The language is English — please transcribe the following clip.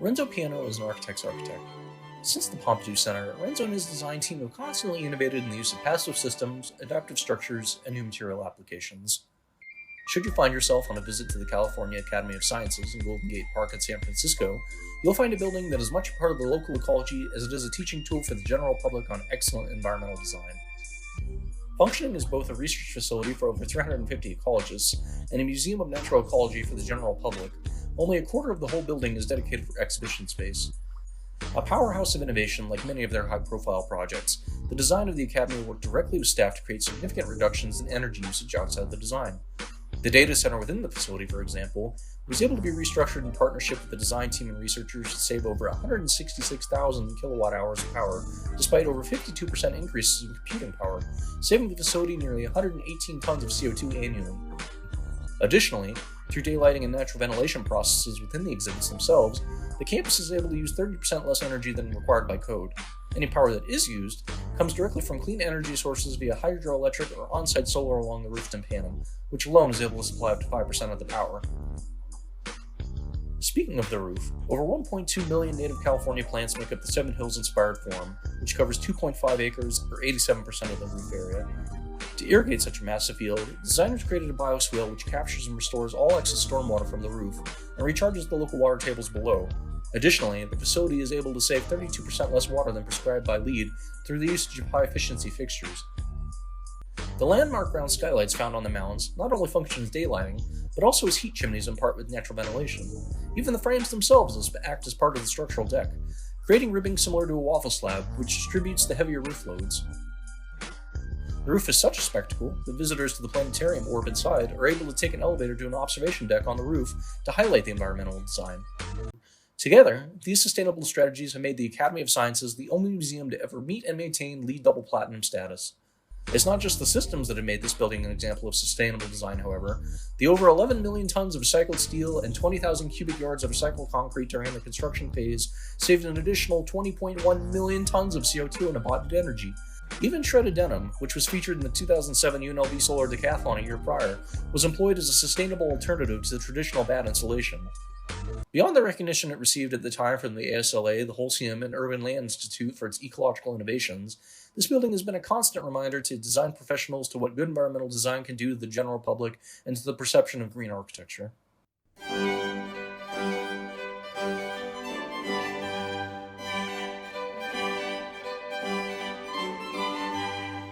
Renzo Piano is an architect's architect. Since the Pompidou Center, Renzo and his design team have constantly innovated in the use of passive systems, adaptive structures, and new material applications. Should you find yourself on a visit to the California Academy of Sciences in Golden Gate Park in San Francisco, you'll find a building that is much a part of the local ecology as it is a teaching tool for the general public on excellent environmental design. Functioning as both a research facility for over 350 ecologists and a museum of natural ecology for the general public, only a quarter of the whole building is dedicated for exhibition space. A powerhouse of innovation like many of their high-profile projects, the design of the Academy worked directly with staff to create significant reductions in energy usage outside the design. The data center within the facility, for example, was able to be restructured in partnership with the design team and researchers to save over 166,000 kilowatt hours of power, despite over 52% increases in computing power, saving the facility nearly 118 tons of CO2 annually. Additionally, through daylighting and natural ventilation processes within the exhibits themselves, the campus is able to use 30% less energy than required by code. Any power that is used comes directly from clean energy sources via hydroelectric or on-site solar along the roof tympanum, which alone is able to supply up to 5% of the power. Speaking of the roof, over 1.2 million native California plants make up the Seven Hills-inspired form, which covers 2.5 acres or 87% of the roof area. To irrigate such a massive field, designers created a bioswale which captures and restores all excess stormwater from the roof and recharges the local water tables below. Additionally, the facility is able to save 32% less water than prescribed by LEED through the usage of high-efficiency fixtures. The landmark round skylights found on the mounds not only function as daylighting, but also as heat chimneys in part with natural ventilation. Even the frames themselves act as part of the structural deck, creating ribbing similar to a waffle slab, which distributes the heavier roof loads. The roof is such a spectacle that visitors to the planetarium orb inside are able to take an elevator to an observation deck on the roof to highlight the environmental design. Together, these sustainable strategies have made the Academy of Sciences the only museum to ever meet and maintain LEED Double Platinum status. It's not just the systems that have made this building an example of sustainable design, however. The over 11 million tons of recycled steel and 20,000 cubic yards of recycled concrete during the construction phase saved an additional 20.1 million tons of CO2 and embodied energy. Even shredded denim, which was featured in the 2007 UNLV Solar Decathlon a year prior, was employed as a sustainable alternative to the traditional bat insulation. Beyond the recognition it received at the time from the ASLA, the Holcim, and Urban Land Institute for its ecological innovations, this building has been a constant reminder to design professionals to what good environmental design can do to the general public and to the perception of green architecture.